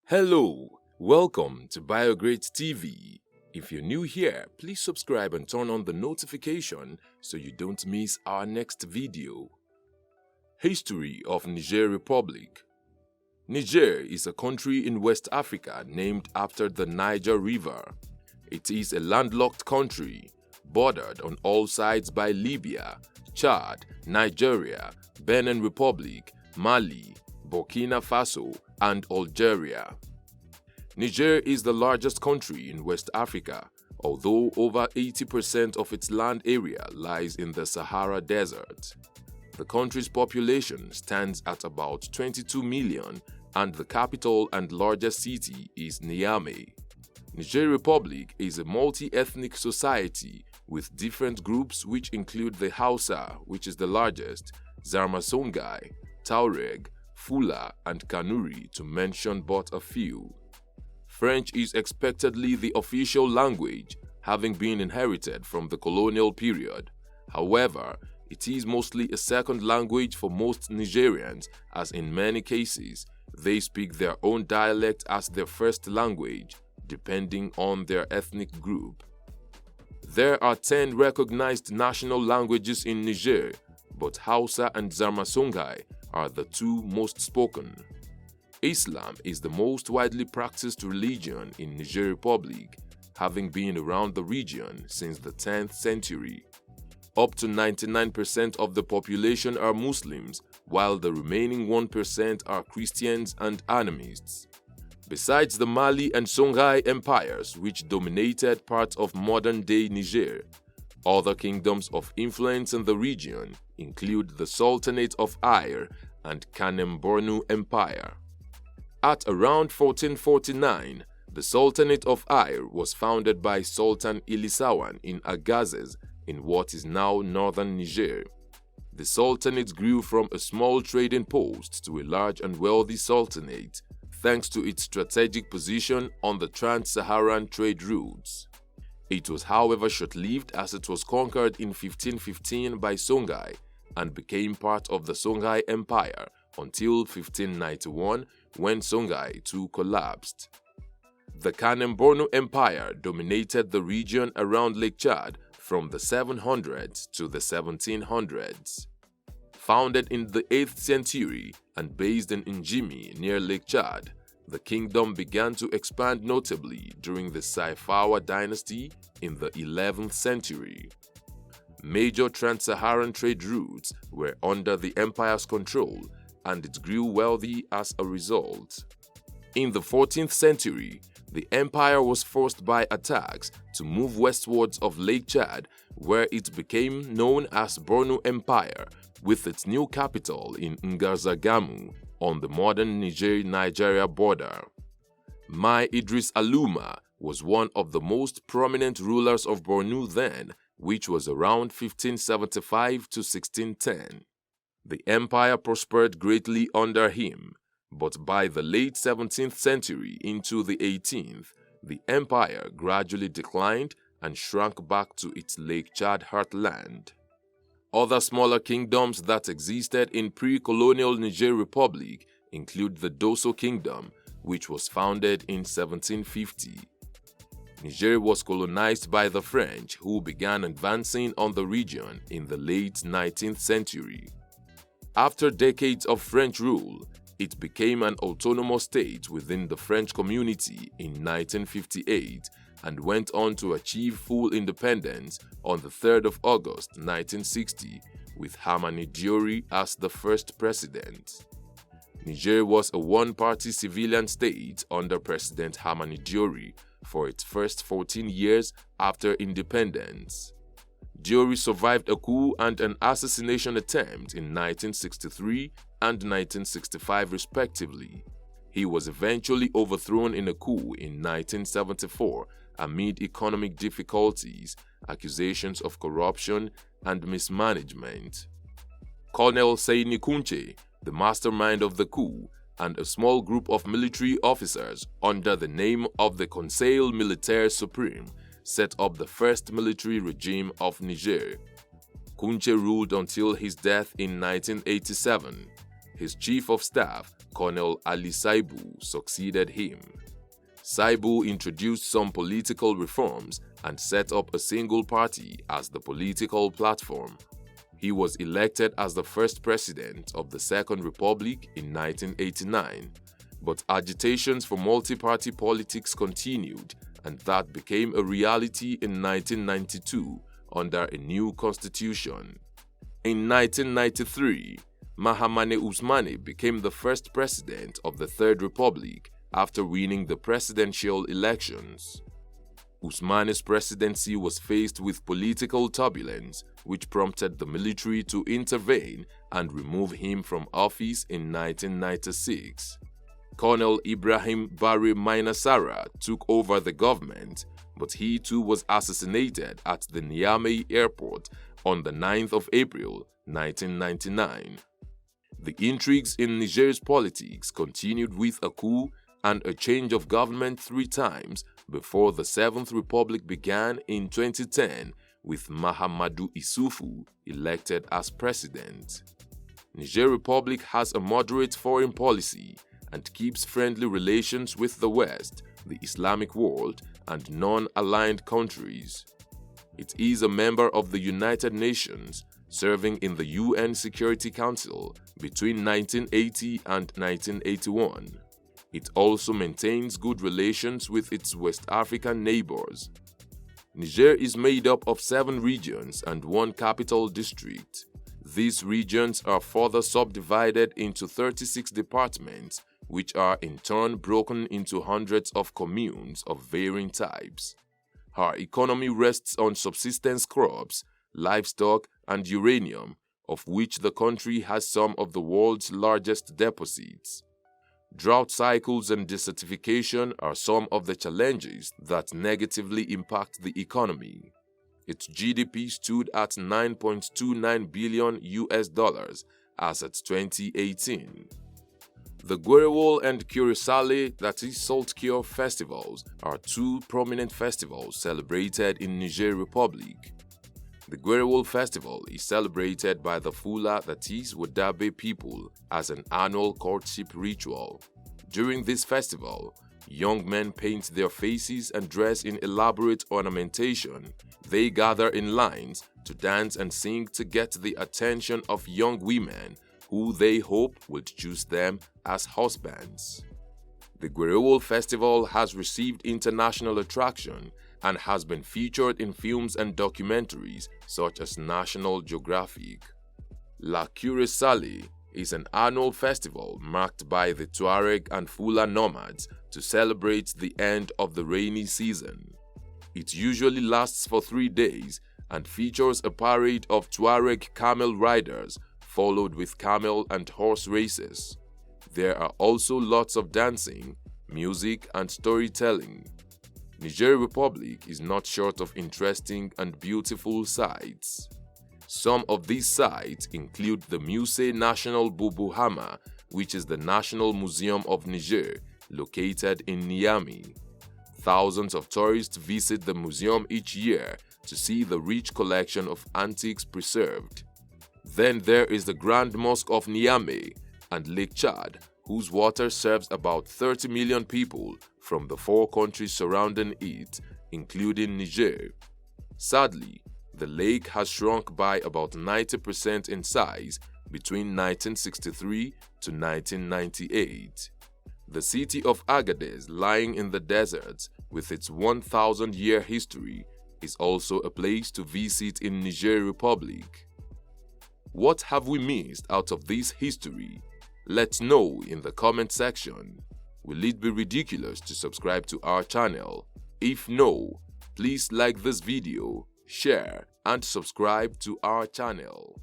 Hello, welcome to BioGrade TV. If you're new here, please subscribe and turn on the notification so you don't miss our next video. History of Niger Republic. Niger is a country in West Africa named after the Niger River. It is a landlocked country, bordered on all sides by Libya, Chad, Nigeria, Benin Republic, Mali, Burkina Faso and Algeria. Niger is the largest country in West Africa, although over 80% of its land area lies in the Sahara Desert. The country's population stands at about 22 million and the capital and largest city is Niamey. Niger Republic is a multi-ethnic society with different groups which include the Hausa, which is the largest, Zarma-Songhai, Taureg, Fula and Kanuri to mention but a few. French is expectedly the official language, having been inherited from the colonial period. However, it is mostly a second language for most Nigerians, as in many cases, they speak their own dialect as their first language, depending on their ethnic group. There are 10 recognized national languages in Niger, but Hausa and Zarma-Songhai are the two most spoken. Islam is the most widely practiced religion in Niger Republic, having been around the region since the 10th century. Up to 99% of the population are Muslims, while the remaining 1% are Christians and animists. Besides the Mali and Songhai empires, which dominated parts of modern-day Niger, other kingdoms of influence in the region include the Sultanate of Air and Kanem-Bornu Empire. At around 1449, the Sultanate of Air was founded by Sultan Ilisawan in Agazes in what is now northern Niger. The Sultanate grew from a small trading post to a large and wealthy sultanate, thanks to its strategic position on the trans-Saharan trade routes. It was however short-lived as it was conquered in 1515 by Songhai and became part of the Songhai Empire until 1591 when Songhai too collapsed. The Kanem-Bornu Empire dominated the region around Lake Chad from the 700s to the 1700s. Founded in the 8th century and based in Njimi near Lake Chad, the kingdom began to expand notably during the Saifawa dynasty in the 11th century. Major trans-Saharan trade routes were under the empire's control and it grew wealthy as a result. In the 14th century, the empire was forced by attacks to move westwards of Lake Chad, where it became known as Bornu Empire, with its new capital in Ngarzagamu on the modern Nigeria border. Mai Idris Aluma was one of the most prominent rulers of Bornu then, which was around 1575 to 1610. The empire prospered greatly under him, but by the late 17th century into the 18th, the empire gradually declined and shrank back to its Lake Chad heartland. Other smaller kingdoms that existed in pre-colonial Niger Republic include the Dosso Kingdom, which was founded in 1750. Niger was colonized by the French, who began advancing on the region in the late 19th century. After decades of French rule, it became an autonomous state within the French community in 1958 and went on to achieve full independence on the 3rd of August 1960 with Hamani Diori as the first president. Niger was a one-party civilian state under President Hamani Diori for its first 14 years after independence. Diori survived a coup and an assassination attempt in 1963 and 1965 respectively. He was eventually overthrown in a coup in 1974 amid economic difficulties, accusations of corruption, and mismanagement. Colonel Seyni Kunche, the mastermind of the coup, and a small group of military officers under the name of the Conseil Militaire Supreme set up the first military regime of Niger. Kunche ruled until his death in 1987. His chief of staff, Colonel Ali Saibu, succeeded him. Saibu introduced some political reforms and set up a single party as the political platform. He was elected as the first president of the Second Republic in 1989, but agitations for multi-party politics continued, and that became a reality in 1992 under a new constitution. In 1993, Mahamudu Usmani became the first president of the Third Republic after winning the presidential elections. Usmani's presidency was faced with political turbulence, which prompted the military to intervene and remove him from office in 1996. Colonel Ibrahim Bari Mainasara took over the government, but he too was assassinated at the Niamey airport on the 9th of April, 1999. The intrigues in Niger's politics continued with a coup and a change of government 3 times before the Seventh Republic began in 2010 with Mahamudu Isufu elected as president. Niger Republic has a moderate foreign policy and keeps friendly relations with the West, the Islamic world, and non-aligned countries. It is a member of the United Nations, serving in the UN Security Council between 1980 and 1981. It also maintains good relations with its West African neighbors. Niger is made up of 7 regions and 1 capital district. These regions are further subdivided into 36 departments, which are in turn broken into hundreds of communes of varying types. Her economy rests on subsistence crops, livestock, and uranium, of which the country has some of the world's largest deposits. Drought cycles and desertification are some of the challenges that negatively impact the economy. Its GDP stood at $9.29 billion as at 2018. The Gwerewol and Kurisale, that is Salt Cure festivals, are 2 prominent festivals celebrated in Niger Republic. The Gwerewol festival is celebrated by the Fula, that is Wadabe people, as an annual courtship ritual. During this festival, young men paint their faces and dress in elaborate ornamentation. They gather in lines to dance and sing to get the attention of young women who they hope will choose them as husbands. The Gwerewol festival has received international attraction and has been featured in films and documentaries such as National Geographic. La Kurisale is an annual festival marked by the Taureg and Fula nomads to celebrate the end of the rainy season. It usually lasts for 3 days and features a parade of Tuareg camel riders followed with camel and horse races. There are also lots of dancing, music, and storytelling. Niger Republic is not short of interesting and beautiful sights. Some of these sites include the Musée National Boubouhama, which is the National Museum of Niger, located in Niamey. Thousands of tourists visit the museum each year to see the rich collection of antiques preserved. Then there is the Grand Mosque of Niamey and Lake Chad, whose water serves about 30 million people from the 4 countries surrounding it, including Niger. Sadly, the lake has shrunk by about 90% in size between 1963 to 1998. The city of Agadez, lying in the deserts with its 1,000-year history, is also a place to visit in Niger Republic. What have we missed out of this history? Let's know in the comment section. Will it be ridiculous to subscribe to our channel? If no, please like this video, share, and subscribe to our channel.